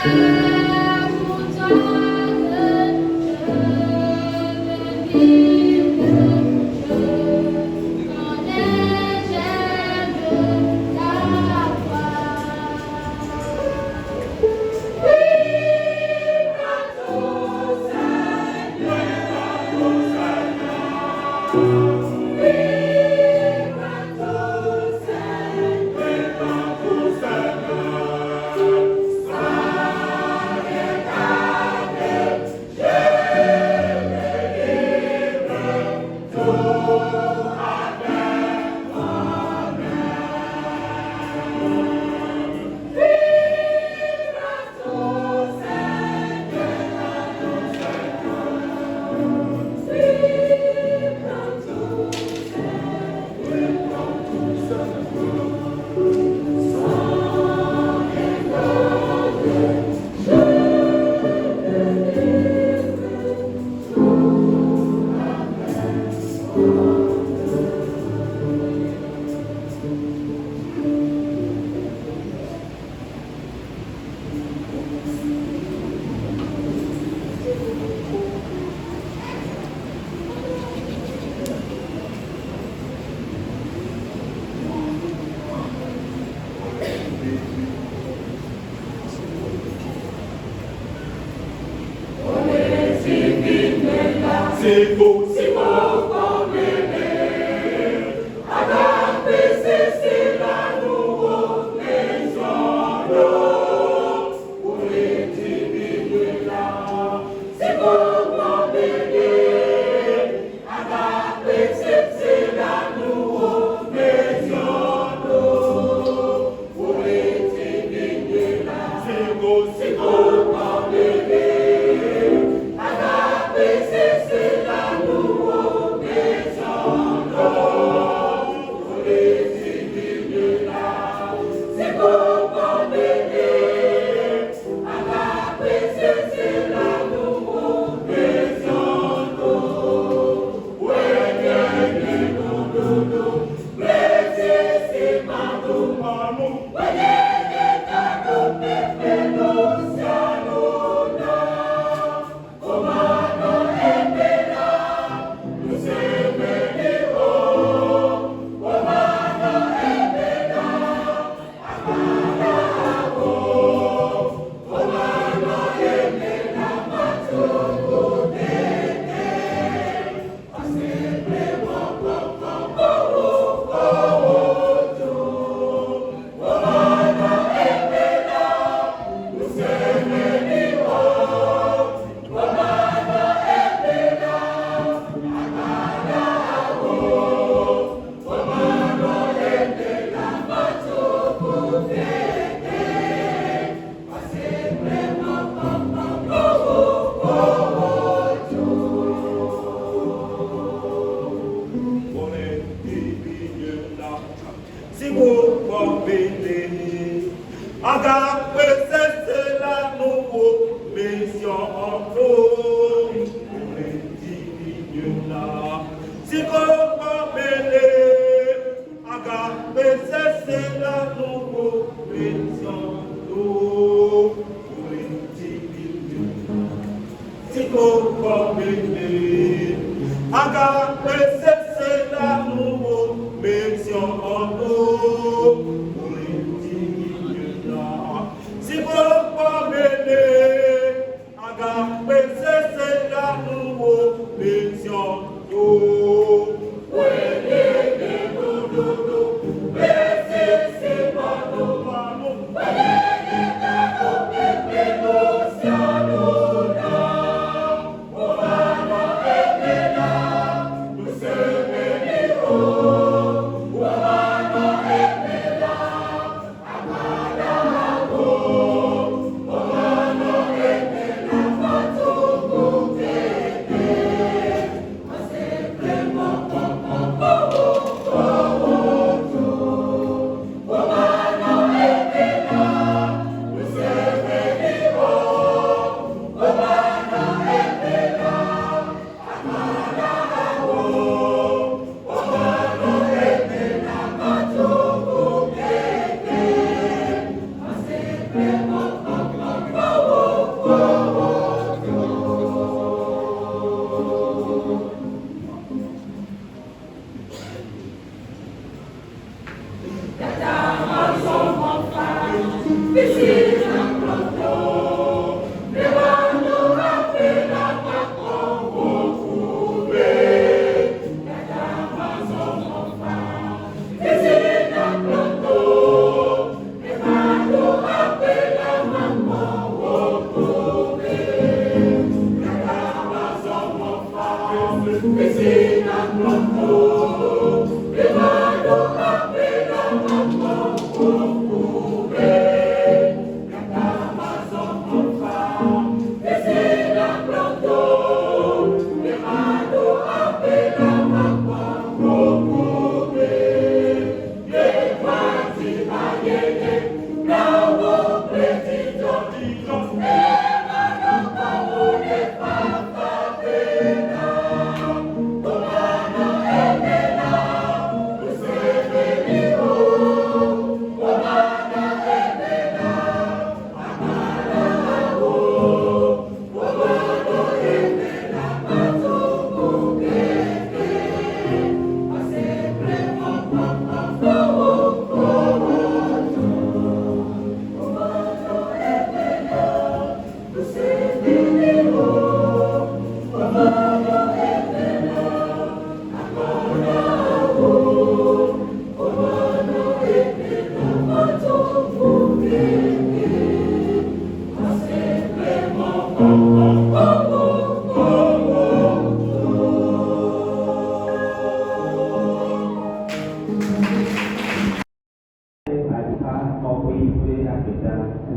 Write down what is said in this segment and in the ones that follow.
Você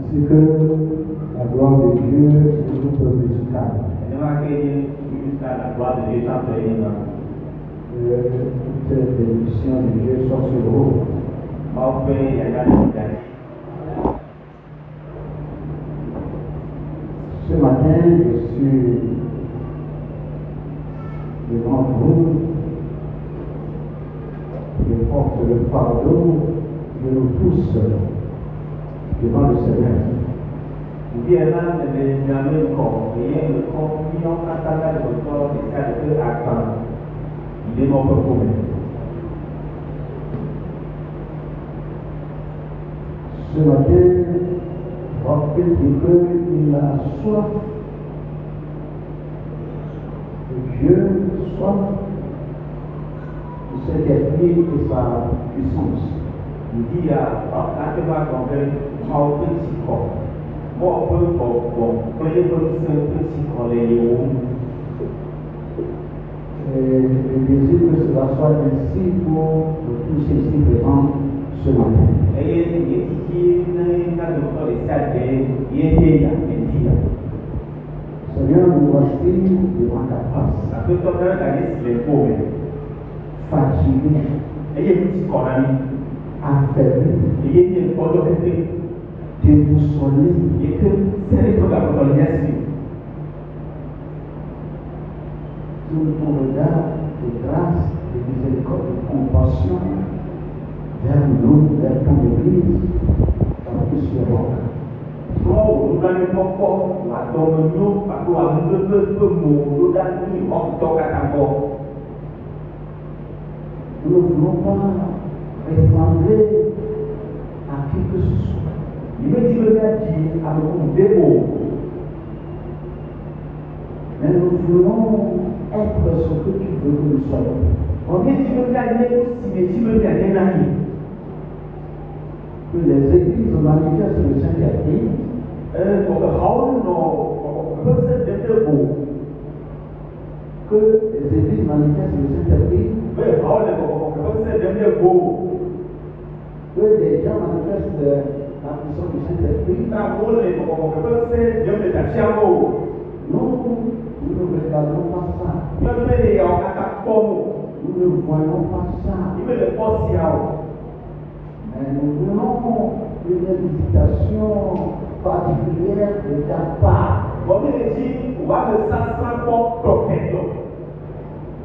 Ainsi que la gloire de Dieu est toute musicale. Toute bénédiction de Dieu soit sur vous. Ce matin, je suis devant vous. Je porte le fardeau de nous tous devant le Seigneur. Ce matin, rappelle qu'il a soif de Dieu, soif de cet esprit et sa puissance. Et je désire que cela soit ainsi pour tous ces ici présents ce matin. Seigneur, nous voici devant ta face. Fatigué, affaibli, déboussolé. Sous ton regard de grâce, de miséricorde, de compassion vers nous, vers ton Église, dans tout ce monde. Nous ne voulons pas ressembler à qui que ce soit. Mais nous voulons être ce que tu veux que nous soyons. Que les églises manifestent le Saint-Esprit. Que les églises manifestent le Saint-Esprit. Que les gens manifestent la puissance du Saint-Esprit. Nous ne regardons pas ça. Nous ne voyons pas ça. Mais nous voulons une visitation particulière de ta part.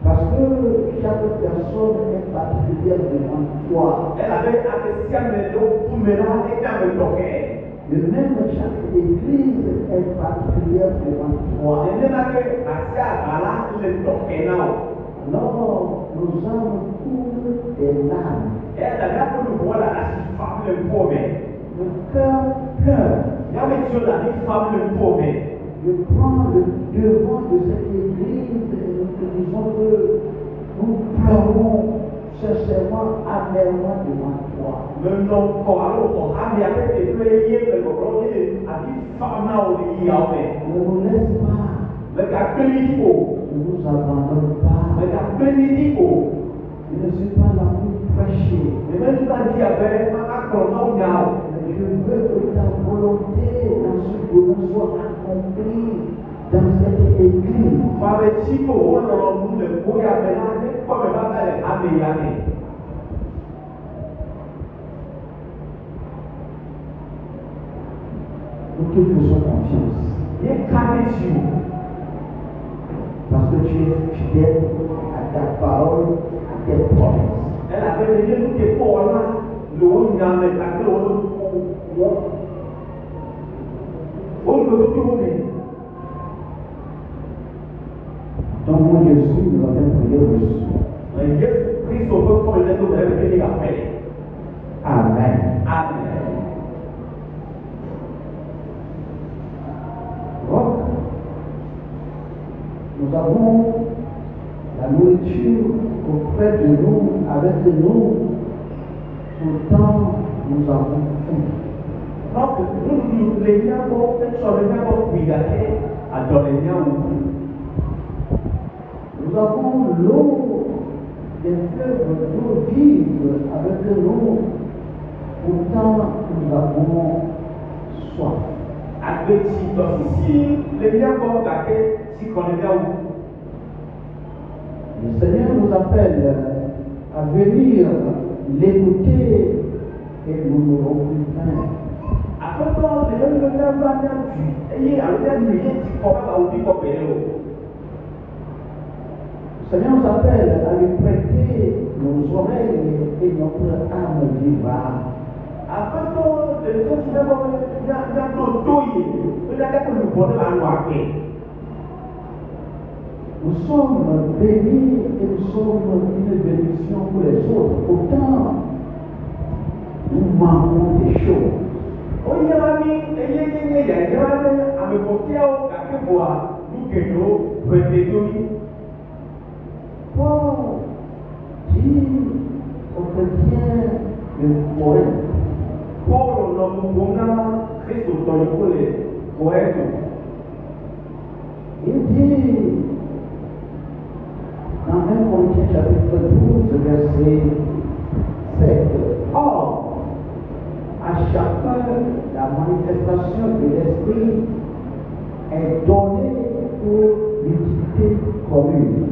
Parce que chaque personne est particulière devant toi. Et même chaque église est particulière devant toi. Alors, nos âmes coulent des larmes. Le cœur pleure. Je prends le devant de cette église et nous te disons que nous pleurons sincèrement, amèrement devant toi. Ne nous laisse pas. Ne nous abandonne pas. Je ne suis pas là pour prêcher. Je veux que ta volonté dans ce domaine soit accomplie dans cette église. Nous te faisons confiance. Parce que tu es fidèle à ta parole, à tes promesses. Dans mon Jésus, nous avons prié reçu. Amen. Donc, nous avons la nourriture auprès de nous, avec nous. Pourtant, nous avons faim. Nous avons l'eau des fleuves, l'eau vive avec nous. Pourtant, nous avons soif. Le Seigneur nous appelle à venir l'écouter et nous n'aurons plus faim. Le Seigneur nous appelle à lui prêter nos oreilles et notre âme vivra. Nous sommes bénis et nous sommes une bénédiction pour les autres. Pourtant, nous manquons des choses. Paul dit aux chrétiens de Corinthe, il dit dans 1 Corinthiens chapitre 12, verset 7, or, à chacun la manifestation de l'Esprit est donnée pour l'utilité commune.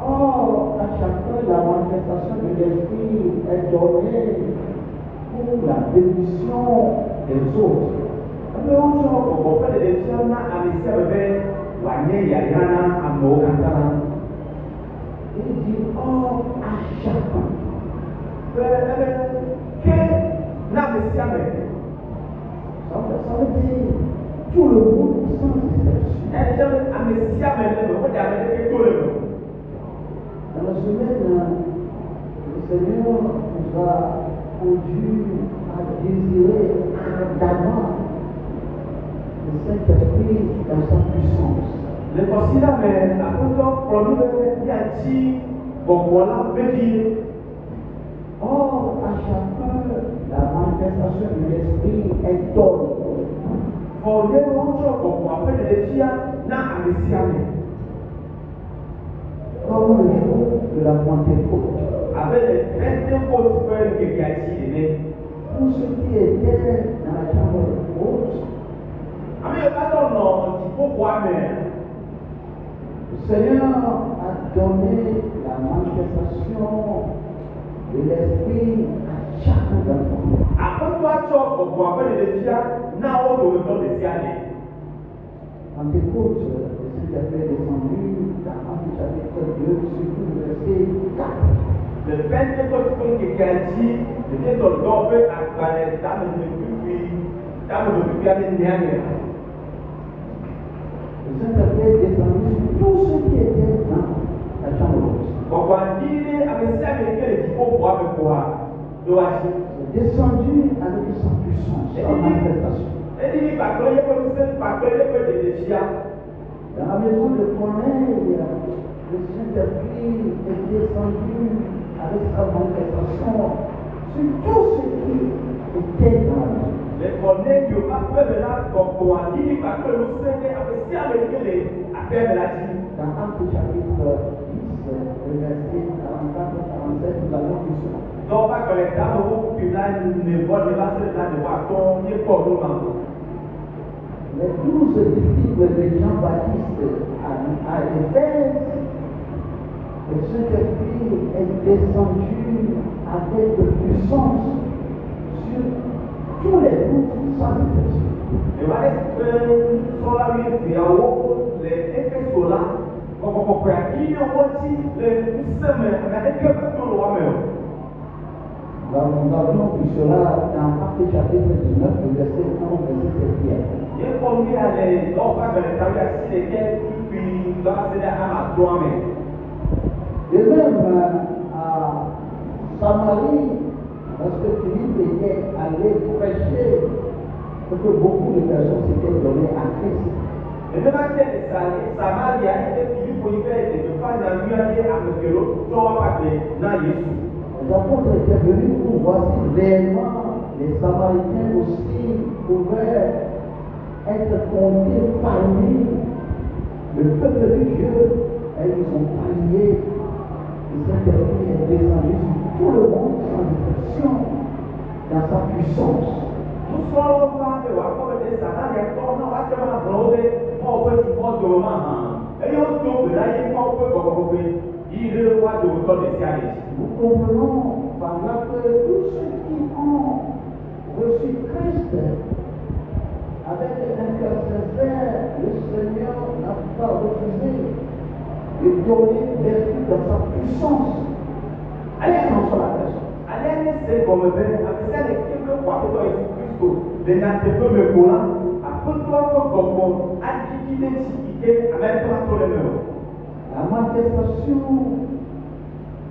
Or, à chacun la manifestation de l'Esprit est donnée pour la bénédiction des autres. Il dit, or, à chacun. Ça veut dire tout le monde sans exception. Dans la semaine, le Seigneur nous a conduit à désirer ardemment le Saint-Esprit dans sa puissance. Or, à chacun, la manifestation de l'Esprit est donnée. Comme le jour de la Pentecôte. Pour ceux qui étaient dans la chambre haute, le Seigneur a donné la manifestation de l'Esprit à chacun d'entre nous. Pentecôte, le Saint-Esprit est descendu dans Actes chapitre 2, surtout le verset 4. Le Pentecôte qui a dit, le Saint-Esprit est descendu sur tous ceux qui étaient dans la chambre haute. C'est descendu avec sa puissance, sa manifestation. Dans la maison de Corneille, le Saint-Esprit est descendu avec sa manifestation sur tous ceux qui étaient dans la maison. Dans Actes chapitre 10, le verset 44-47, nous avons vu cela. Les 12 disciples de Jean-Baptiste à Éphèse, le Saint-Esprit est descendu avec puissance sur tous les 12 sans exception. Nous avions vu cela dans Actes chapitre 19, le verset 11, verset 7. Et même à Samarie, lorsque Philippe était allé prêcher, parce que beaucoup de personnes s'étaient données à Christ. Les apôtres étaient venus pour voir si réellement les Samaritains aussi pouvaient être comptés parmi le peuple de Dieu, et ils ont prié. Le Saint-Esprit est descendu sur tout le monde sans exception, dans sa puissance. Nous sommes là, et comme des Satan, et comme nous avons brûlé, on peut dire qu'on doit et on tombe là, et on peut comprendre. Il est le roi de l'automne des ciels. Nous comprenons par là que tous ceux qui ont reçu Christ avec un cœur sincère, le Seigneur n'a pas refusé de donner l'Esprit dans sa puissance. Allez, non, sur la personne. Allez, c'est comme le père, avec ça, les quelques fois que toi, Jésus-Christ, les nattes peu me collant, après toi, comme a dit l'identité, avec toi, tous les meurs. La manifestation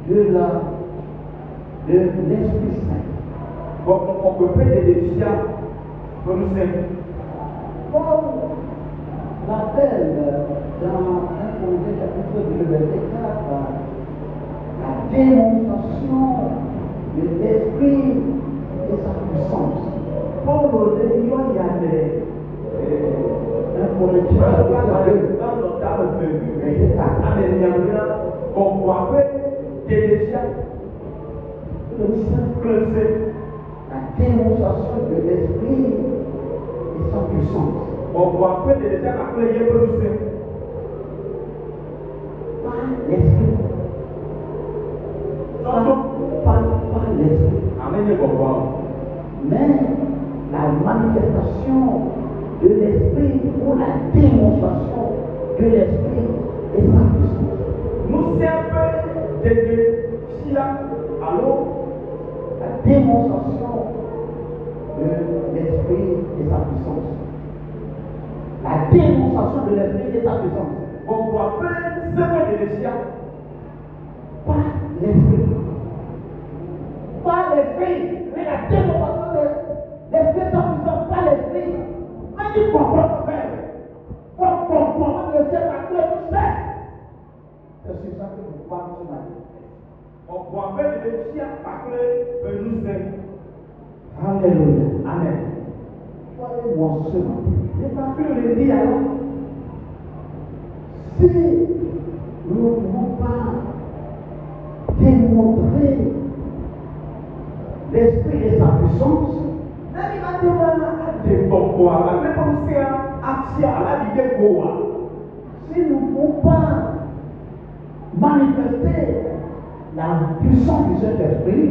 de l'Esprit Saint. Donc, on peut faire des défis pour nous aider. Paul l'appelle dans 1 Corinthiens chapitre 2, verset 4, la démonstration de l'Esprit et sa puissance. Paul, il y a des 1 Corinthiens chapitre 2, verset 4. La démonstration de l'Esprit et sa puissance. Par l'Esprit. Par l'Esprit. Mais la manifestation de l'Esprit ou la démonstration de l'Esprit et sa puissance. Nous sommes des filles, alors la démonstration de l'Esprit et sa puissance. La démonstration de l'Esprit et sa puissance. On voit plein de l'Esprit. Pas l'Esprit. Pas l'Esprit. Mais la démonstration de l'Esprit et sa puissance. Pas l'Esprit. Mais tu comprends ton père. On comprend le ciel à toi tout seul. C'est sur ça que nous parlons ce matin. On voit plein de l'Esprit à parler nous aider. Alléluia. Amen. Soyez mon ce matin. Les papiers le disent alors. Si nous ne pouvons pas démontrer l'Esprit et sa puissance, si nous ne pouvons pas manifester la puissance du Saint-Esprit,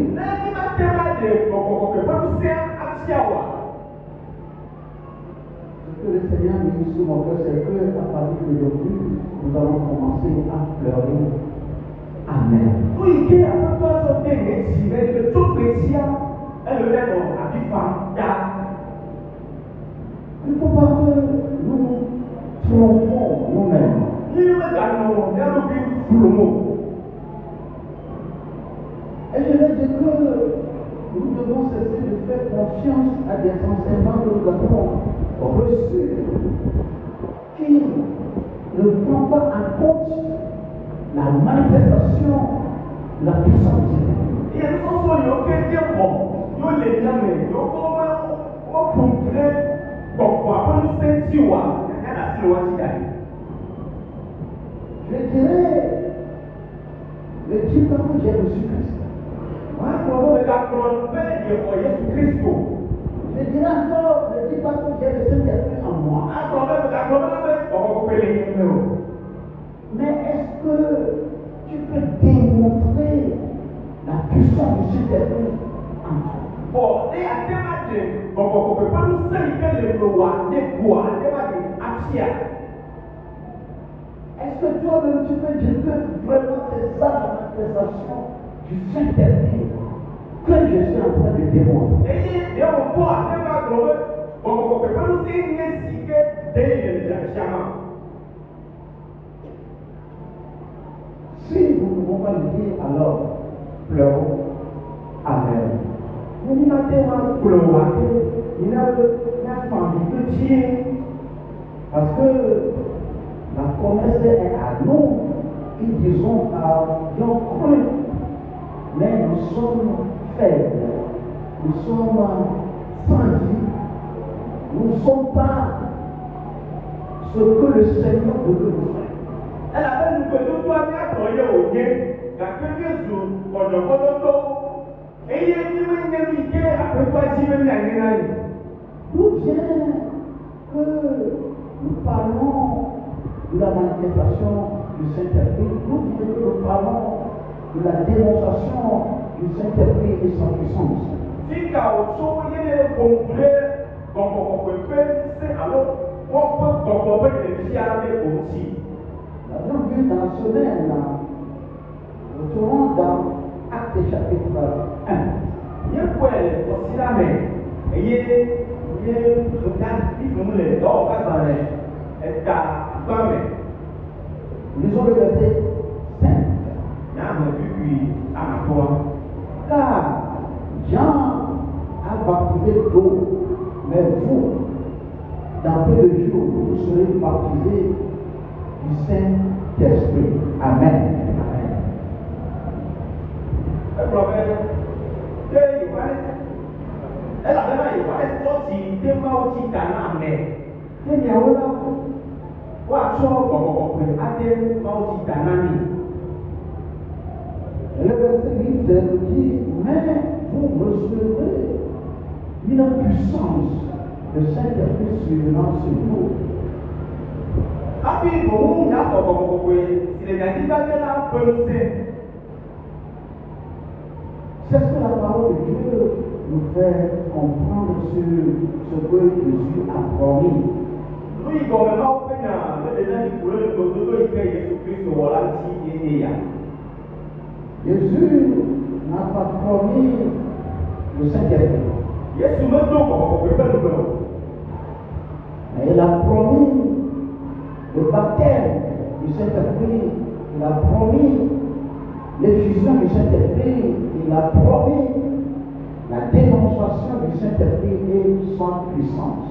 ce que le Seigneur nous dit sur mon cœur, c'est que à partir d'aujourd'hui, nous allons commencer à pleurer. Amen. Il ne faut pas que nous trompons nous-mêmes. Et je vais dire que nous devons cesser de faire confiance à des enseignements que nous avons reçus qui ne prend pas en compte la manifestation de la puissance divine. Je dirais, ne dis pas que j'ai reçu Christ. Je dirais encore, ne dis pas que j'ai le Saint-Esprit en moi. Mais est-ce que tu peux démontrer la puissance du Saint-Esprit en toi? Est-ce que toi-même tu peux dire que vraiment c'est ça la manifestation du Saint-Esprit que je suis en train de démontrer? Si nous ne pouvons pas le dire, alors pleurons. Amen. Parce que la promesse est à nous qui disons qui ont cru, mais nous sommes faibles, nous sommes sans vie, nous ne sommes pas ce que le Seigneur veut que nous fassions. Elle avait nous que tout doit bien croire au Dieu. Car que Jésus, quand je vois tout, et il est venu m'inviter après toi, si même la gueule. D'où vient que nous parlons de la manifestation du Saint-Esprit? D'où vient que nous parlons de la démonstration du Saint-Esprit et sa puissance? Si car au son, il y a des conclés, quand on peut faire, c'est alors, on peut comprendre les fiables aussi. Nous avons vu dans la semaine, retournons dans Actes chapitre 1. Il y a quoi, aussi la main, et il y a, regarde, il nous les dort, pas dans les, et car, quand même. Lisons le verset 5. Il y a un but, puis, à toi. Car Jean a baptisé d'eau, mais vous, dans peu de jours, vous serez baptisés du Saint-Esprit. Amen. Le problème, elle avait sorti des mots qui t'en mais il y a un peu Le verset 8 dit, mais vous recevrez une puissance, le Saint-Esprit survenant sur vous. C'est ce que la parole de Dieu nous fait comprendre sur ce que Jésus a promis. Jésus n'a pas promis le Saint-Esprit. Mais il a promis le baptême du Saint-Esprit. Il a promis l'effusion du Saint-Esprit. Il a promis la démonstration du Saint-Esprit et son puissance.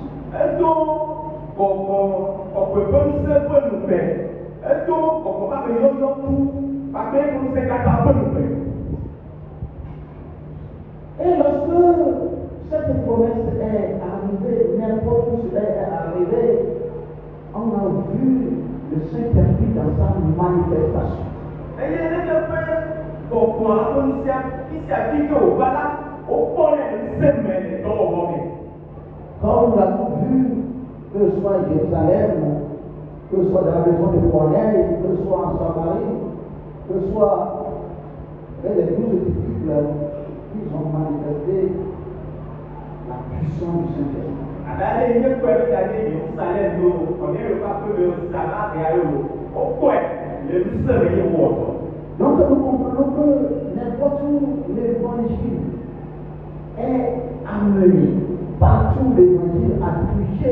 Et lorsque cette promesse est arrivée, n'importe où cela est arrivé, on a vu le Saint-Esprit dans sa manifestation. Comme nous l'avons vu, que ce soit à Jérusalem, que ce soit dans la maison de Corneille, que ce soit en Samarie, que ce soit avec les 12 disciples, ils ont manifesté la puissance du Saint-Esprit. Donc nous comprenons que n'importe où l'évangile est amené, partout l'évangile a touché,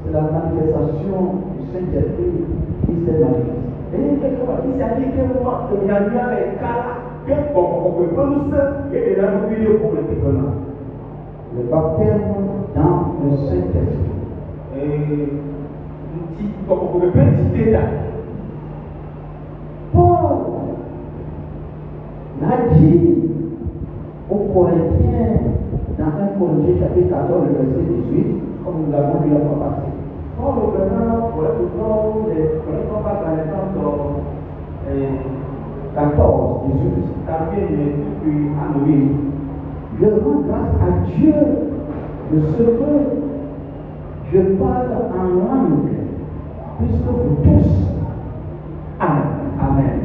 c'est la manifestation du Saint-Esprit qui s'est manifestée. Le baptême dans le Saint-Esprit. Paul l'a dit aux Corinthiens dans 1 Corinthiens chapitre 14, le verset 18, comme nous l'avons vu la fois passée. Paul maintenant, pour être dans les Corinthiens, par exemple, 14, 18. Je rends grâce à Dieu de ce que je parle en langue, puisque vous tous. Amen. Amen.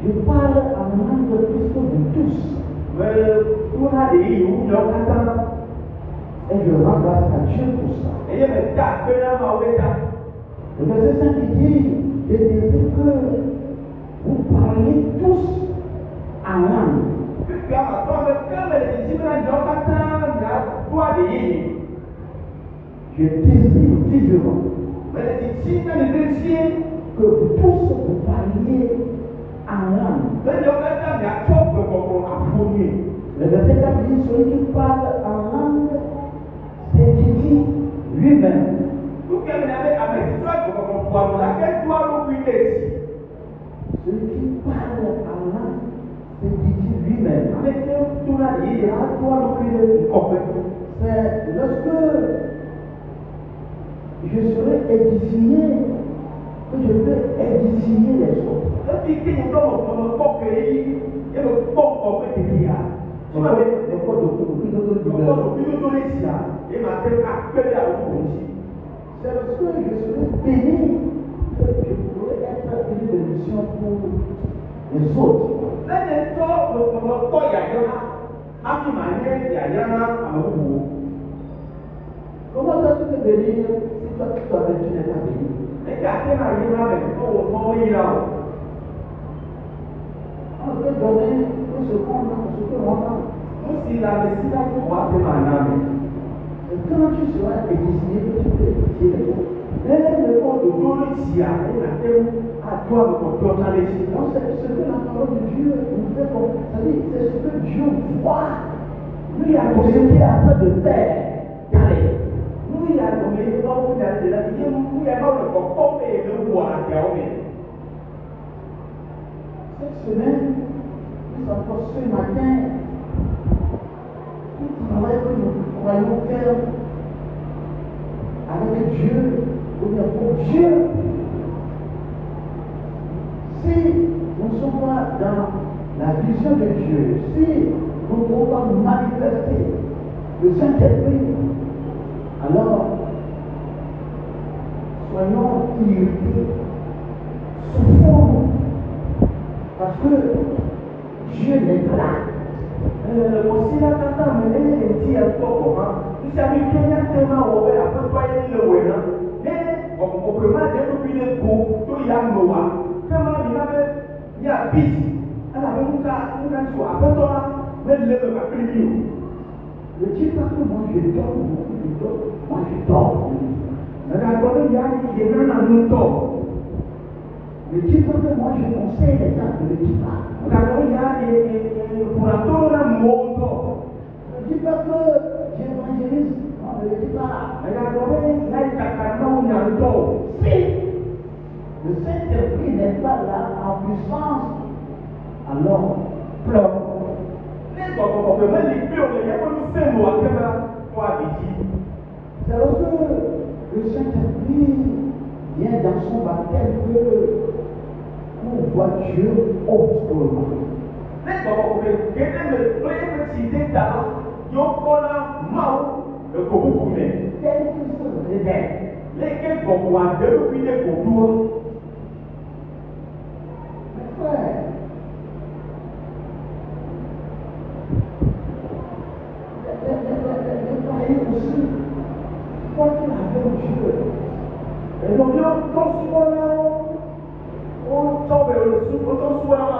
Je parle en langue puisque vous tous. Et je rends grâce à Dieu pour ça. Le verset 5 dit, je désire que vous parliez tous en langue. Je désire vivement que vous tous vous parliez en langue. Le verset 4 dit, celui qui parle en langue s'édifie lui-même. Celui qui parle en langue s'édifie lui-même. personnel. C'est lorsque je serai édifié que je peux édifier les autres. C'est lorsque je serai béni que je pourrai être une bénédiction pour les autres. Comment toi tu peux bénir si toi-même tu n'es pas béni? On peut donner ce qu'on a, ce que l'on a. Et quand tu seras édifié, tu peux édifier les autres. Donc c'est ce que la parole de Dieu nous fait comme. C'est-à-dire, c'est ce que Dieu voit. Lui, il a ce qu'il est en train de faire. Allez. Cette semaine, nous encore ce matin, tout le travail que nous croyons faire avec Dieu, ou bien pour Dieu, si nous ne sommes pas dans la vision de Dieu, si nous ne pouvons pas manifester le Saint-Esprit, alors soyons irrités, souffrons, parce que Dieu n'est pas là. Aussi la tata me dit un peu comment nous savons qu'il y a tellement de à peu près le wéna mais on peut pas dire depuis le coup tout y a noa comment il y a bis à la même cas nous avons à peu près mais le pas plus ne dis pas que moi je dors moi je dors mais la bonne il y a un temps ne dis pas que moi je conseille les gens ne le dis pas. Il y a pour la tour d'un monde. Ne dis pas que j'évangélise. Non, ne le dis pas. Il y a si le Saint-Esprit n'est pas là en puissance, alors pleure. C'est lorsque le Saint-Esprit vient dans son baptême que on voit Dieu autrement. Quel que se révèle, lesquels vont voir depuis les contours. Mes frères, les païens aussi, quoi qu'il avait Dieu. Et donc, quand souvent là, on tombe le sous, on souvent là.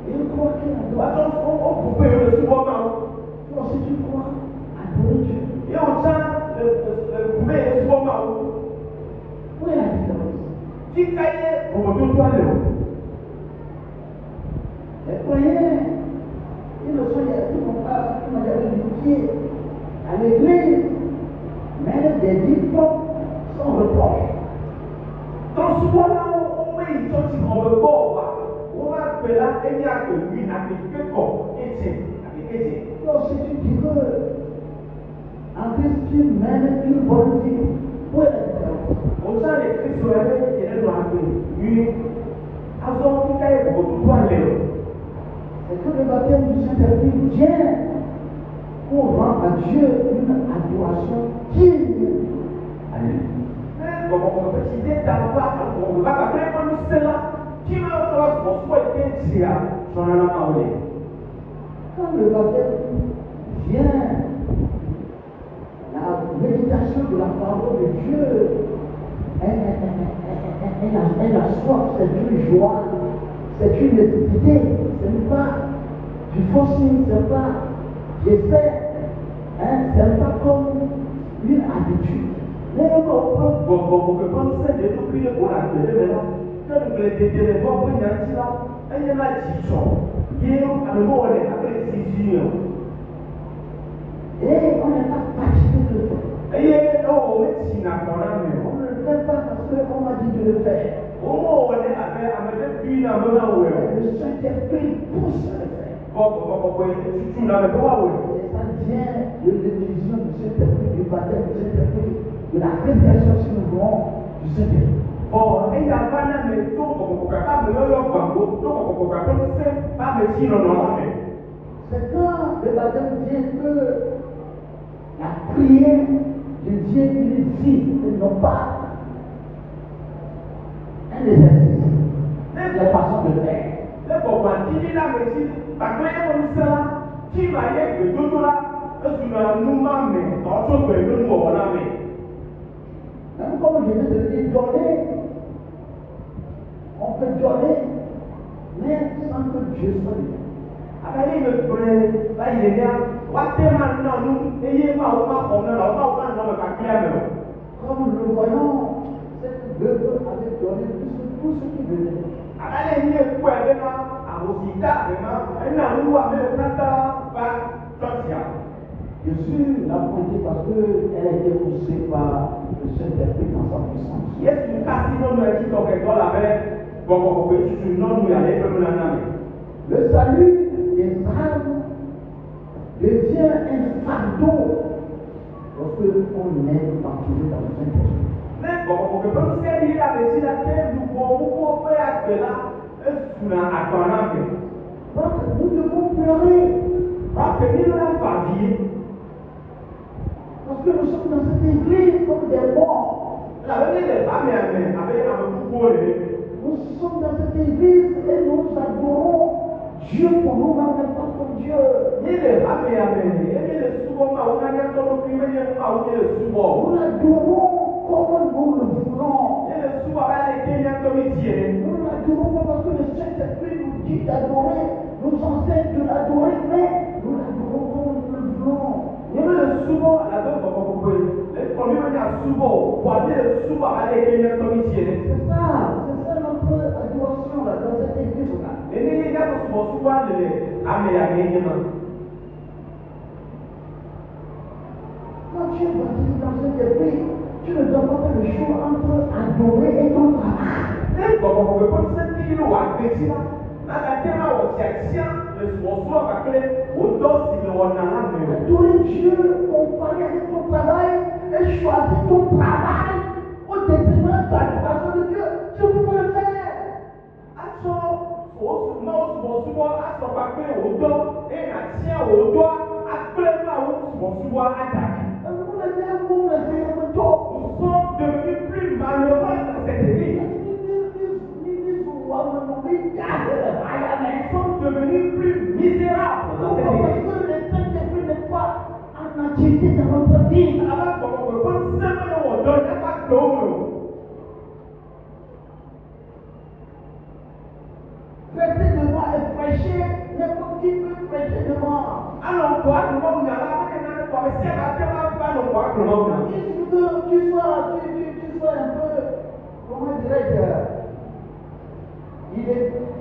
Il croit qu'il a on coupe le sous-bois. Si tu crois, adorer Dieu. Et on tient le couper le sous-bois. Où est la différence? Tu caillais pour me tout aller. Les croyants, ils ne sont pas, ils n'ont jamais du pied à l'église, mais des diplômes sans reproche. Dans ce moment-là, on met une chose qui ne veut pas. On va appeler là, et il y a que lui, avec que comme, et c'est. Donc, si tu dis que, en Christ, tu mènes une bonne vie, où est la différence? On sent les chrétiens, et les noirs, lui, avant tout cas, il faut tout aller. C'est que le baptême du Saint-Esprit vient pour rendre à Dieu une adoration digne. Allez. Comme on peut citer ta part, on va appeler comme cela. Quand le baptême vient, la méditation de la parole de Dieu, elle a soif, c'est une joie, c'est une nécessité, ce n'est pas du forcing, ce n'est pas j'essaie, ce n'est pas comme une habitude. Mais on peut penser de tout prier pour la maintenant. Quand vous les déterminez, vous avez dit là, il y a la discussion. Il y a un mot avec décision. Et on n'est pas fatigué de le faire. Et il y a un mot qui n'a pas la même. On ne le fait pas parce qu'on m'a dit de le faire. Au mot on est avec un puis la main où le Saint-Esprit pousse à le faire. tutu na mɛ bɔ awo. Et ça vient de l'effusion du Saint-Esprit, du baptême du Saint-Esprit, de la révélation si nous voulons du Saint-Esprit. Eya va na mɛ to kɔkɔkɔkɔ ba mɛ yɔyɔ gbàgbó to kɔkɔkɔkɔ tó se ba mɛ si nɔnɔ la mɛ. C'est quand le baptême vient que la prière devient une vie et non pas un exercice, une façon de faire. Ne bɔbɔ didi la mɛ si gbàgbé ɛfɔ nusɛ la tí ma yɛ gbedodo la esu na numa mɛ tɔtɔ gbɛ lónu wɔwɔ la mɛ. Même comme je viens de le dire, donner, on peut donner, mais sans que Dieu soit là. Abali me kure ba yi ne wa te ma na nu eye ma o ma ko na o ma o ma na me ka kire me. Comme nous le voyons, cette veuve avait donné plus que tout ce qui venait. Abali ni e ku e be ma awosita be ma na nu wa me kata ba totia. Je suis la pointée parce qu'elle a été poussée par le Saint-Esprit dans sa puissance. Yes, nous cassons nos petits toquets dans la mer. Bon, tu non nous y aller pour nous la name. Le salut des âmes devient un fardeau lorsque on est baptisé dans le Saint-Esprit. Mais bon, pour servir la médecine, nous pouvons faire que là, sous la attendant. Donc, nous devons pleurer. Rappelez-nous la famille. Parce que nous sommes dans cette église comme des morts. La venue des femmes avec un beaucoup. Nous sommes dans cette église et nous adorons Dieu pour nous-mêmes, mais pas pour Dieu. Ni les femmes et les souvent, on a gagné le crime et on a souvent. Nous l'adorons comme nous le voulons. Et le souvent, les Kenyans comme ils disent. Nous l'adorons pas parce que le Saint-Esprit nous dit d'adorer, nous enseigne de l'adorer, mais nous l'adorons comme nous le voulons. Il y a souvent la donne pour les premiers souvent, pour aller souvent à l'église comme ici. C'est ça notre adoration là, dans cette église là. Et il y a souvent les améliorés. Quand tu es baptisé dans cet esprit, tu ne dois pas faire le choix entre adorer et ton travail. Et comme on peut se dire, nous avons dit, adorer Dieu, comparer avec ton travail et choisir ton travail au détriment de l'adoration de Dieu. Tu ne peux pas le faire. Nous sommes devenus plus malheureux dans cette église. Nous sommes devenus plus misérables dans cette église. Parce que le Saint-Esprit n'est pas en activité dans notre vie. Rester devant et prêcher, n'importe qui peut prêcher devant. Alors, toi, il faut que tu sois un peu, comment dirais-je,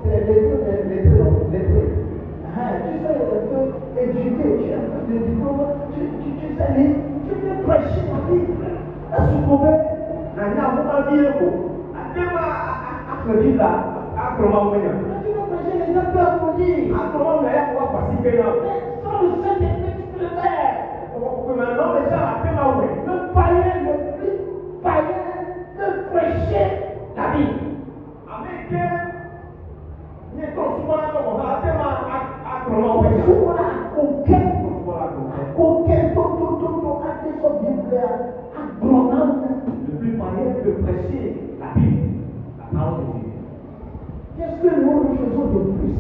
c'est lettré. Tu sais un peu éduqué, tu as un peu de diplôme, tu sais lire, tu peux prêcher la Bible. Est-ce que vous pouvez? Tu peux prêcher, les gens peuvent applaudir. Mais sans le Saint-Esprit, tu peux le faire. Le païen, le plus païen, peut prêcher la Bible. Le plus païen peut prêcher la Bible, la parole de Dieu. Qu'est-ce que nous faisons de plus?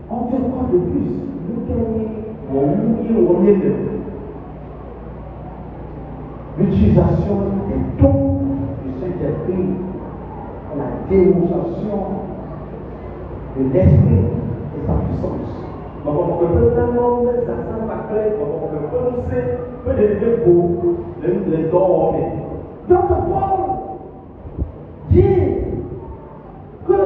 On fait quoi de plus? L'utilisation des dons du Saint-Esprit, la démonstration de l'Esprit et sa puissance. Donc Paul dit que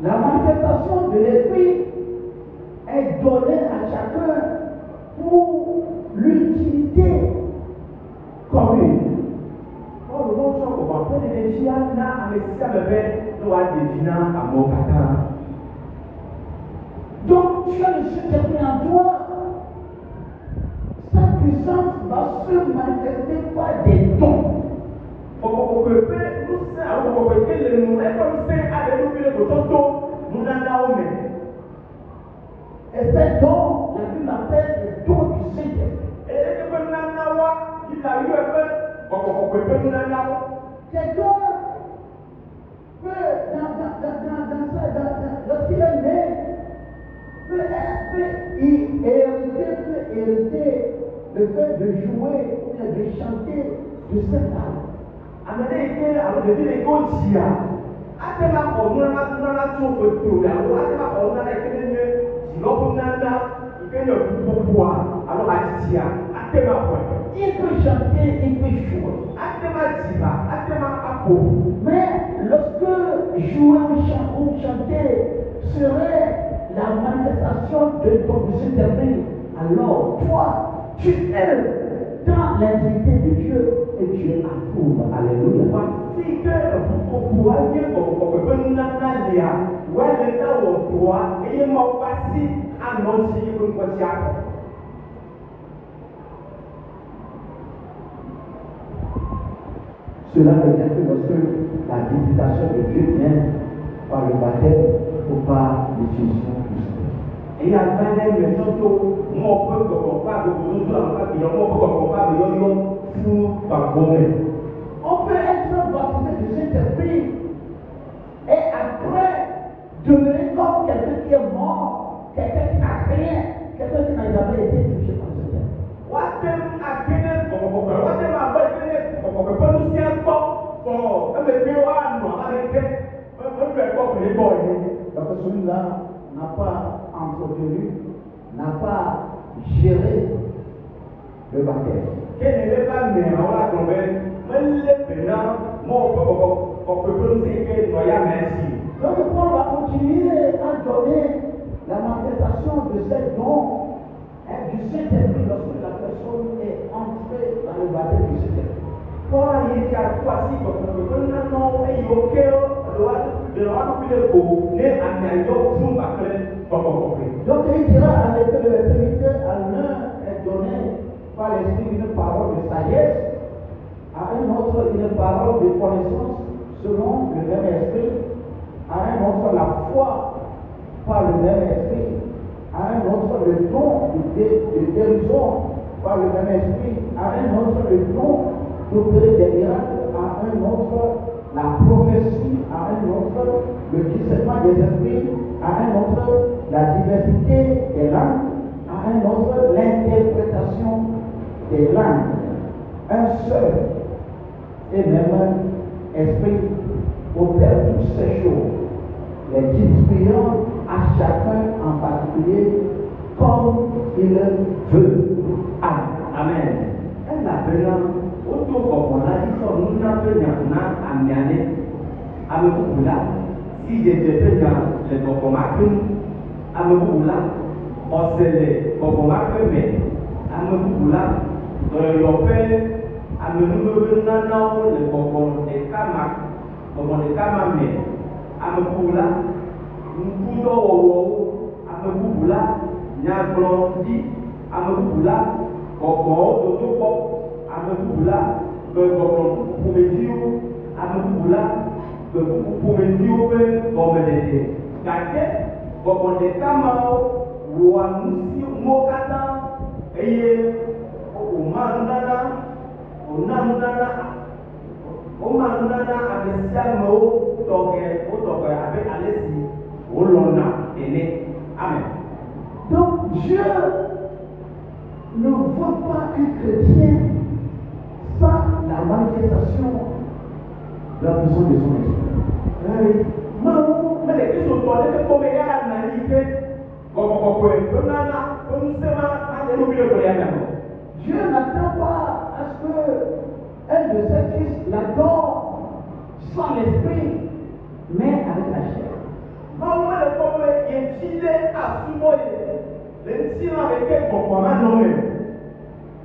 la manifestation de l'Esprit est donnée à chacun pour l'utilité commune. sia me be no wa devina amo kata. Donc tu as le Saint-Esprit en toi. Sa puissance va se manifester par des dons. Et ces dons, la Bible appelle les dons du Saint-Esprit. Quelqu'un peut, lorsqu'il est né, peut hériter le fait de jouer ou de chanter de cette âme. Il peut chanter, il peut jouer. Mais lorsque jouer ou chanter serait la manifestation de ton Saint-Esprit, alors toi, tu es dans l'intimité de Dieu et Dieu approuve. Alléluia. Cela veut dire que lorsque la visitation de Dieu vient par le baptême ou par l'effusion du Saint-Esprit. Et à travers le temps, mon peuple ne pas de on peut être baptisé du Saint-Esprit et après devenir comme quelqu'un qui est mort, quelqu'un qui n'a rien, quelqu'un qui n'a jamais été touché par le Seigneur. Donc celui-là n'a pas entretenu, n'a pas géré le baptême. Donc Paul va continuer à donner la manifestation de ces dons du Saint-Esprit lorsque la personne est entrée dans le baptême du Saint-Esprit. Donc il dira en effet le verset 8, à l'un est donné par l'Esprit une parole de sagesse, à un autre une parole de connaissance selon le même esprit, à un autre la foi par le même esprit, à un autre le don de guérison par le même esprit, à un autre le don d'opérer des miracles, à un autre la prophétie, à un autre le discernement des esprits, à un autre la diversité des langues, à un autre l'interprétation des langues. Un seul et même esprit opère toutes ces choses, les distribuant à chacun en particulier comme il veut. Amen. Elle l'appelle autour de la différence à Miané, à Mekoula, si j'étais dans les Bokomakum, à Mekoula, on s'est les Bokomakum, à Mekoula, dans le Lopé, à Mekoula, les Bokon des Kamak, Bokon des Kamame, à Mekoula, Mkudo, à Mekoula, Nyagrondi, à Mekoula, Bokon, Dodo, Amekula, pour mesure, Amekula, pour mesure, comme les gâtés, comme des camao, ou à Mokata, et au Mandana, au Nandana, avec Siamo, avec Alessi, au Lona, et né. Amen. Donc Dieu ne voit pas un chrétien sans la manifestation de la puissance de son esprit. Dieu n'attend pas à ce que un de ses fils l'adore sans l'esprit, mais avec la chair.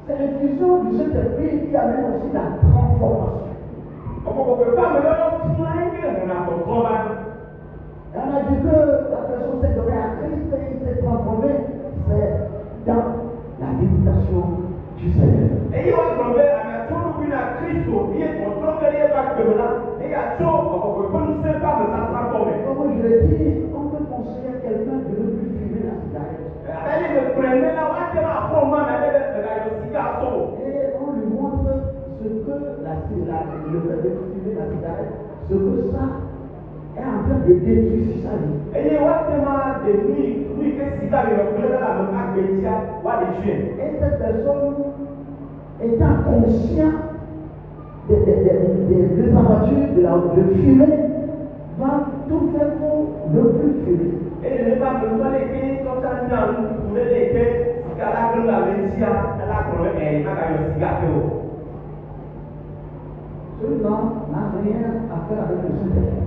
C'est l'infusion du Saint-Esprit qui amène aussi la transformation. le fait de fumer la cigarette, ce que ça est en train de détruire sa vie. Et il y a tellement de nuits que si tu as une couleur dans la même activité, ou à des tuer. Et cette personne, étant conscient des aventures de fumer, va tout faire pour ne plus fumer. Et ne pas me donner que quand tu as mis en nous, vous voulez que si tu as la gueule la médecine, elle a qu'on est un cigare. Celui-là n'a rien à faire avec le Saint-Esprit.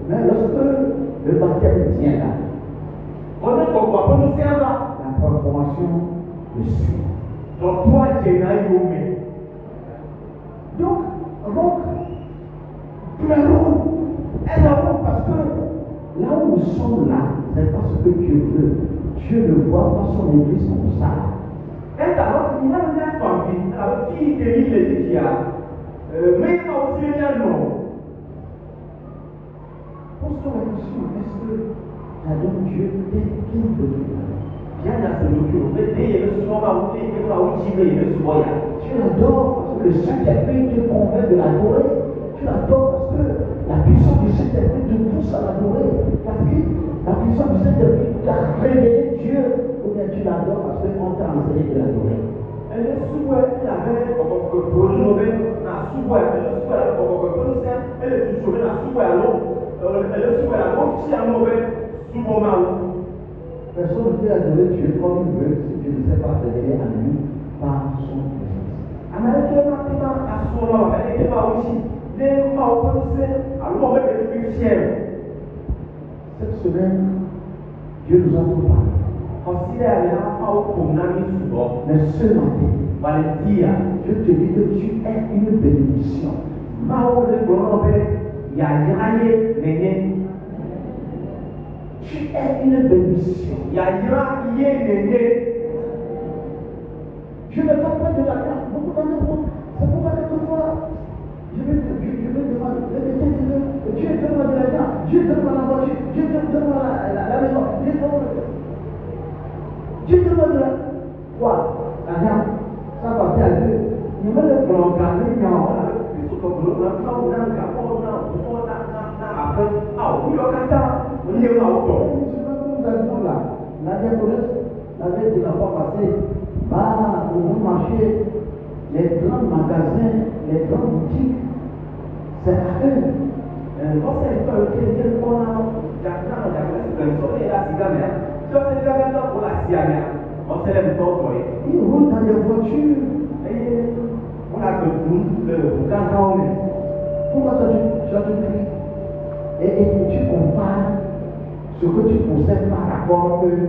Mais lorsque le baptême tient là, la transformation le suit. Donc, pleurons, pleurons parce que là où nous sommes là, c'est pas ce que Dieu veut. Dieu ne voit pas son église comme ça. Et alors, il a une famille, alors qui dérive les filles, mais aussi un nom. Pose-toi la question, est-ce que alors Dieu est qui de Dieu? Bien à ce niveau, mais dès le soir, tu l'adores parce que le Saint-Esprit te convainc de l'adorer. Tu l'adores parce que la puissance du Saint-Esprit te pousse à l'adorer. Parce que la puissance du Saint-Esprit t'a révélé Dieu. Ou bien tu l'adores parce qu'on t'a enseigné de l'adorer. Elle est souvent la même pour nous, la souvent, elle est souvent la pour elle est toujours la souvent à l'eau. Elle est souvent la bonne si à mauvais, souvent mal. Personne ne peut adorer Dieu comme il veut si Dieu ne sait pas révéler à lui par son présence. Américain, à ce moment, elle n'était pas aussi. N'est pas au pensée, alors on va être plus fiers. Cette semaine, Dieu nous a tout parlé. Mais ce matin, je te dis que tu es une bénédiction. Tu es une bénédiction. Je ne parle pas de la grâce. Beaucoup d'entre c'est pourquoi quelquefois, je vais demander, Dieu donne-moi de l'argent, Dieu donne-moi la voiture, Dieu donne-moi la maison, Dieu donne-moi de la... Quoi? L'argent, ça va faire Dieu. Il va le programmer, la diaconesse l'avait dit la fois passée, va au bon marché, les grands magasins, les grandes boutiques, c'est à eux. Ils roulent dans des voitures. Pourquoi toi tu as tout pris et tu compares ce que tu possèdes par rapport à eux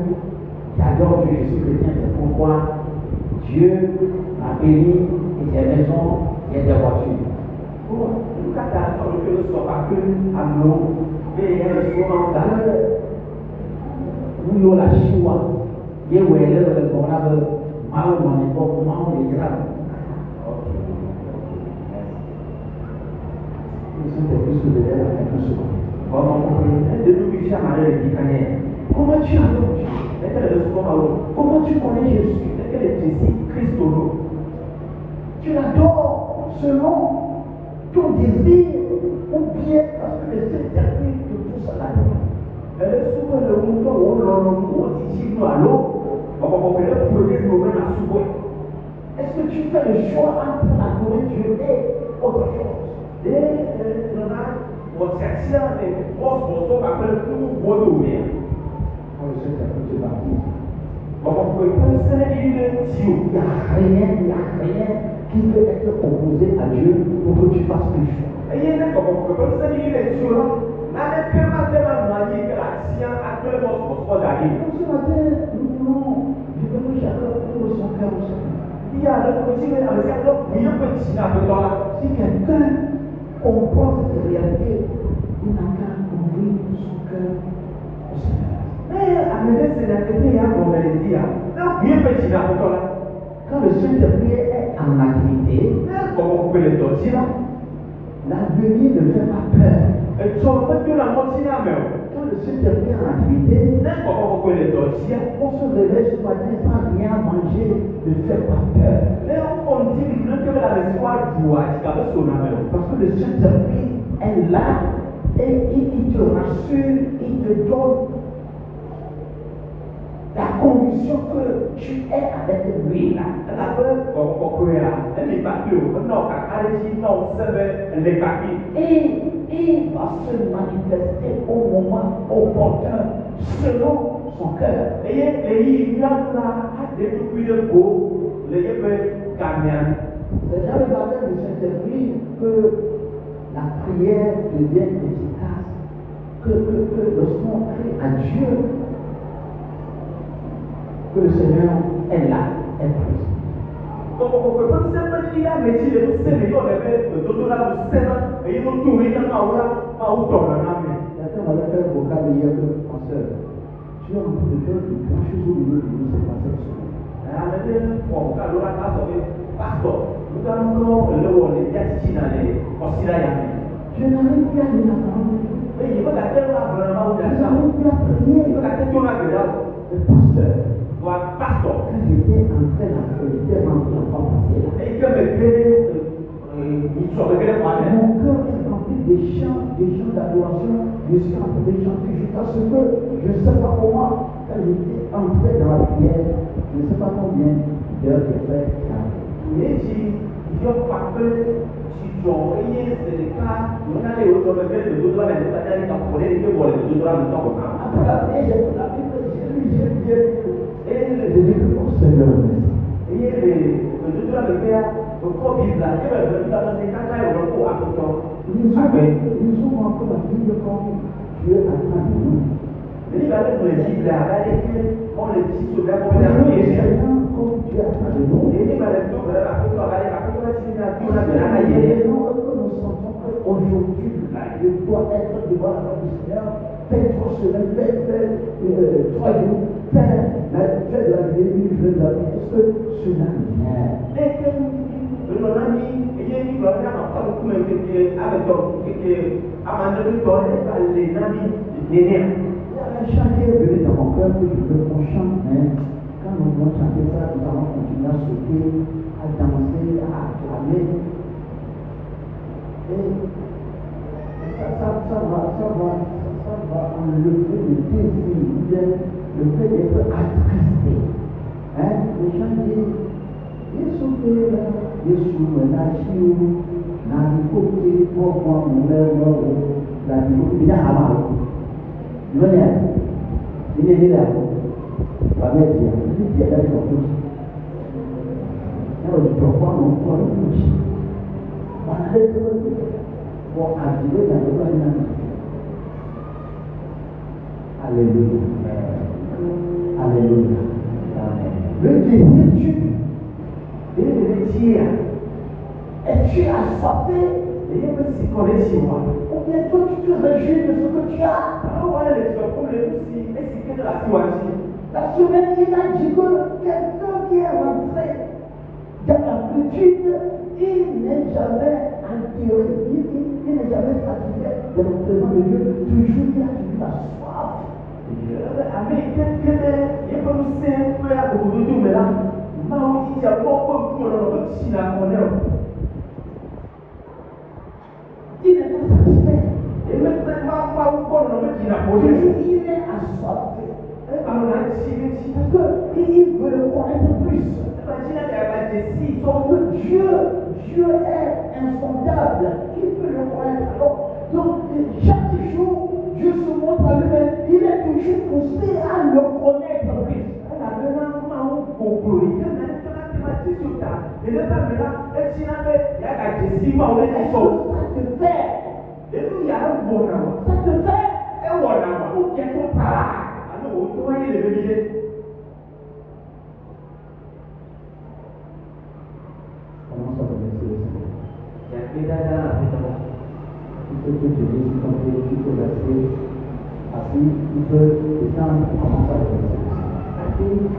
qui adorent Dieu, je suis chrétien, c'est pourquoi Dieu a béni des maisons et des voitures. Nous avons la Chiwa, il y a le comment tu adores Dieu? Comment tu connais Jésus? Tu l'adores selon ton désir ou bien parce que le Saint-Esprit te pousse à l'adorer. Est-ce que tu fais le choix entre adorer Dieu et autre chose? Quand le Saint-Esprit te baptise, il n'y a rien qui peut être opposé à Dieu pour que tu fasses quelque chose. Ce matin, nous voulons que chacun ouvre son cœur au Seigneur. Si quelqu'un comprend cette réalité, il n'a qu'à ouvrir son cœur au Seigneur. Quand le Saint-Esprit est en activité, l'avenir ne fait pas peur. Quand le le Saint-Esprit en activité, N'importe quoi les dossiers. on se réveille ce matin sans rien manger, ne fait pas peur. Mais on dit que la l'espoir doit être son amour. Parce que le Saint-Esprit est là et il te rassure, il te donne la conviction que tu es avec lui là. La peur, elle n'est pas que non, Et il va se manifester au moment opportun, selon son cœur. Et il y a là, depuis le go, les gagnants. C'est dans le baptême du Saint-Esprit que la prière devient efficace. Que lorsqu'on crie à Dieu, que le Seigneur est là, est présent. Quelqu'un m'avait fait un vocal hier que, pasteur, tu es en train de faire de grandes choses au milieu de nous, c'est pas cette semaine. Je n'arrive plus à lire la parole de Dieu. Je n'arrive plus à prier. Le pasteur, quand j'étais entré là, j'étais rentré la fois passée là. Mon cœur est rempli des chants d'adoration. Je suis en train de chanter jusqu'à ce que je ne sais pas comment, quand j'étais entré dans la prière, je ne sais pas combien d'heures j'ai fait. Après la prière, j'ai pris la Bible, j'ai dit que mon Seigneur lisons encore la Bible comme Dieu attend de nous. Prions le Seigneur comme Dieu attend de nous. Et nous sentons qu'aujourd'hui, je dois être devant la main du Seigneur, faire 3 semaines, faire 3 jours, faire de la vie, je vais de la vie. Est-ce que cela vient? Il y a un chant qui est venu dans mon cœur que je veux qu'on chante, mais quand nous allons chanter ça, nous allons continuer à sauter, à danser, à acclamer. Et ça va enlever le désir, le fait d'être attristé. Les gens disent, Yesu menachiu, nani kote pour moi mon lèvre, la vie il a amal. Il est là. Va mettre il est là pour nous. Alors il doit pas non pas nous. On a les pour activer la loi. Alléluia. Alléluia. Le désir tue. Et le tir. Et tu as assoiffé. Et il me s'y connaît chez moi. Ou bien toi tu te réjouis de ce que tu as. La semaine, il a dit que quelqu'un qui est rentré dans la plénitude, il n'est jamais altéré, il n'est jamais satisfait de la présence de Dieu. Toujours il a toujours la soif. Il n'est pas satisfait. Toujours il est assoiffé. Parce qu'il veut le connaître plus. Donc Dieu est insondable. Qui peut le connaître alors? Donc chaque jour, Dieu se montre à lui-même. Il est toujours poussé à le connaître plus. Ça te fait. Ou quelque part. Commence à remercier le Seigneur. Il faut que Dieu dise quand tu peux rester assis, il peut étendre pour commencer à remercier le Seigneur.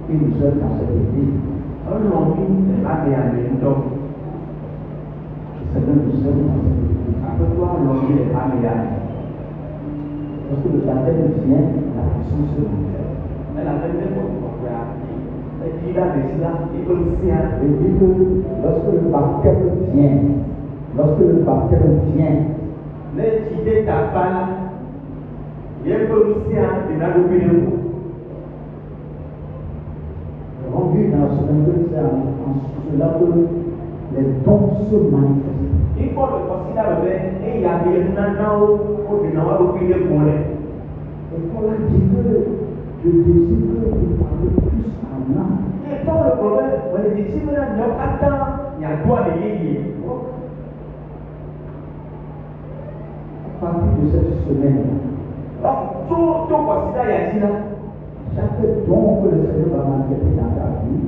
Une seule dans cette église Ọlọ́run láti àmì ìdọ́. Seigneur nous aime Àpéjọ ọlọ́run lè bá mi àmì. parce que le baptême vient, la puissance se manifeste. Ẹ là fẹ́ fẹ́ bọ̀ ọ̀pẹ àti ẹbí láti sí lá ìgbó sí à. Je dis que lorsque le baptême vient, Lẹ́yìn ìdè tàfà lá, yẹ kó sí à ìdádókè ní wò. nous avons vu dans ce même c'est en cela que les dons se manifestent. Ikọ̀ lè kọ́ sí dàrú bẹ́ẹ̀ ní ìyá mi ẹ̀ nánà ó dènà wà lókè ní kò rẹ̀. Et Paul a dit que je désire que vous parlez plus en langue. Ìtọ́ le problème wọ́n lè di tí mi náà nyọ́ kátá nyàdó àlè yéyé. À partir de cette semaine, Tó kọ̀ sí dàyà sí lá. chaque don que le Seigneur va manifester dans ta vie,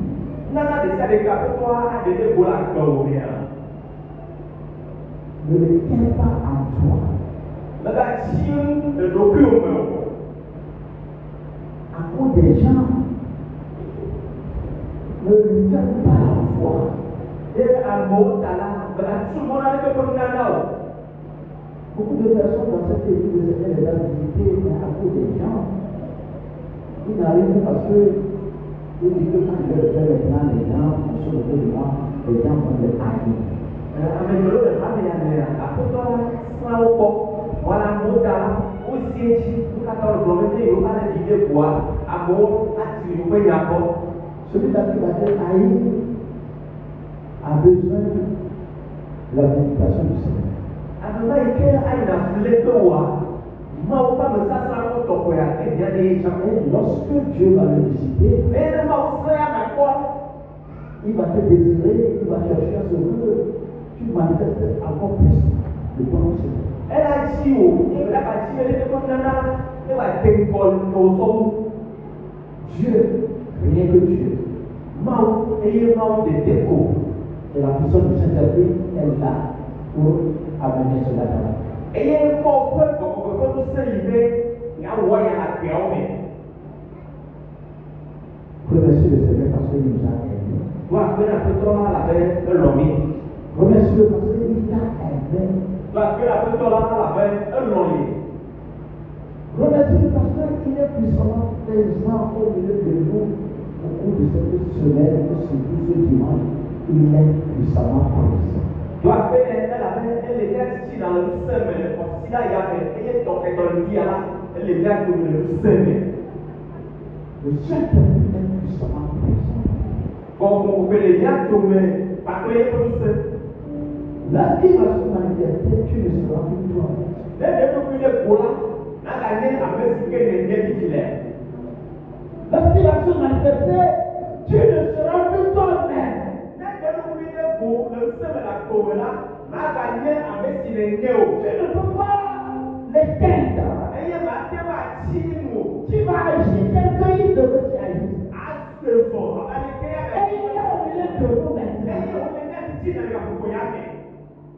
Nana de sẹ́ de ká pé tó a dé dé bọ́lá gbọ́ òun yà. ne le tiens pas en toi. Lọ́dà tí èdòkú òun ẹ̀ wọ̀. À cause des gens, ne lui fais pas la foi. Et àmọ́ tàlà bẹ̀rẹ̀ túmọ̀ náà ní pépé nánà o. Beaucoup de personnes dans cette église de Seigneur les a visitées, mais à cause des gens, ils n'arrivent parce que ils disent que quand je vais le faire maintenant, les gens sont autour de moi, les gens vont les haïr. Àmì ìjọba rẹ̀ bá mi yà mí rà. Àkótó la sàn ó kọ́. Wọ́n á mú tàlà ó sì etí. Ó kàtà ọ̀rọ̀ mi ní ìlú bá lè dìde bùa. Àmọ́ láti ìlú pé yà bọ̀. Celui-là qui va être haï a besoin de la visitation du Seigneur. Àmì ìké àyìnà filẹ̀ pé wà. Máa wọ́n bá mi sásà kó tọ̀kọ̀ yà kéde ẹ̀ ní ìjà. Et lorsque Dieu va le visiter, Ẹ̀ ní máa wọ́n sẹ́yà mẹ́ kọ́. il va te désirer, il va chercher à ce que tu manifestes encore plus le bon Seigneur. Ẹ̀ là jí o. Ìgbà bá jí ẹ̀ lé kó nánà. Ẹ̀ wà dé bọ́ọ̀lù ní ọ̀sọ́wọ́. Dieu, rien que Dieu. Máa eye máa dé déko. Et la puissance du Saint-Esprit est là pour amener cela dans la vie. Eye mọ̀ pé kọ̀kọ̀kọ̀ tó sẹ́yìn pé yà wọ́ yà àgbẹ̀ ọ̀mẹ̀. Remercie le Seigneur parce qu'il nous a aimés. Wọ́n àgbẹ̀ náà pé tọ́lá làbẹ́ ẹlọ́mí. Remercie-le parce qu'il t'a aimé. Wọ́n àgbẹ̀ náà pé tọ́lá làbẹ́ ẹlọ́yè. Remercie-le parce qu'il est puissamment présent au milieu de nous au cours de cette semaine et surtout ce dimanche. Il est puissamment présent. Wọ́n àgbẹ̀ náà làbẹ́ ẹlẹ́dẹ́ títí dans le sẹ́mẹ̀ ọ̀sílá yà bẹ̀ ẹyẹ tọ̀kẹ̀tọ̀ ní yàrá ẹlẹ́dẹ́ tó le sẹ́mẹ̀. Le Saint-Esprit est puissamment présent. Kọ̀ọ̀kọ̀ òkèlè yà tó mẹ́ pàtó yẹ kó sẹ́. Lorsqu'il va se manifester, tu ne seras plus toi. Lẹ́yìn tó fi lé kó la n'aka nye amesike ne nye titi lɛ. Lorsqu'il va se manifester, tu ne seras plus toi-même. Lẹ́yìn tó fi lé kó le sɛmɛ la kpɔmɛ la n'aka nye amesi ne nye o. Tu ne peux pas l'éteindre. Eye ba te ba tsi mo. Tu vas agir quelqu'un, il devrait t'agir. Ase fɔ abali ke ya bɛ. Et il est au milieu de nous maintenant. Eye o le ne titi na ya koko ya mɛ.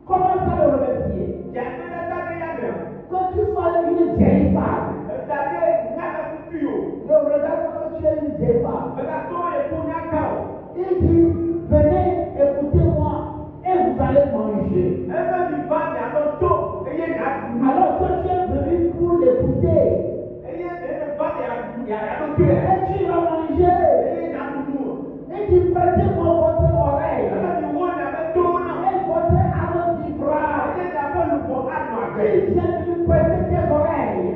Comment ça le remercier? Jate ne ta ne ya mɛ. Quand tu sois une vieille femme, Ɛdade ŋana kuku o. ne regarde pas que tu es une vieille femme. Bɛka tó ye ko nya ka o. Il dit, venez, écoutez-moi, et vous allez manger. Ɛfɛ mi ba nya lɔ to eye nya du. Alors toi tu es venu pour l'écouter. Eye ne ba ya lɔ to yɛ. Et tu vas manger. Eye nya du nu o. Et tu prêtez-moi votre oreille. Ɛfɛ mi wo nya bɛ to na. Et votre âme vibra. Eye nya bɛ lu bɔ anu agbɛ. Il vient de lui prêter tes oreilles.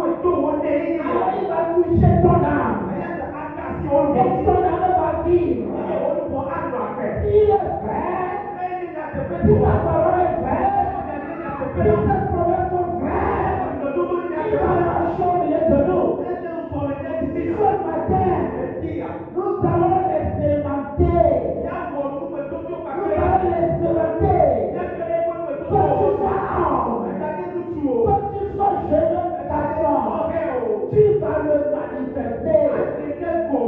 Alors il va toucher ton âme. Et ton âme va vivre. Il est vrai. Si ta parole est vraie, si tes promesses sont vraies, il va marcher au milieu de nous. Ce matin, nous allons l'expérimenter. Nous allons l'expérimenter. Toi tu sois homme, toi tu sois jeune garçon, tu vas le manifester.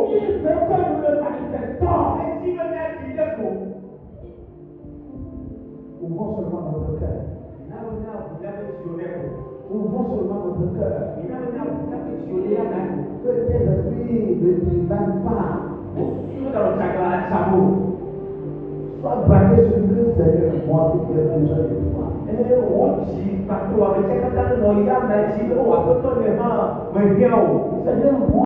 Il veut que nous le manifestons. Ouvrons seulement notre cœur. Ouvrons seulement notre cœur. Que tes esprits ne t'invitent pas. Sois braqué sur Dieu, Seigneur, moi qui ai besoin de toi. Seigneur,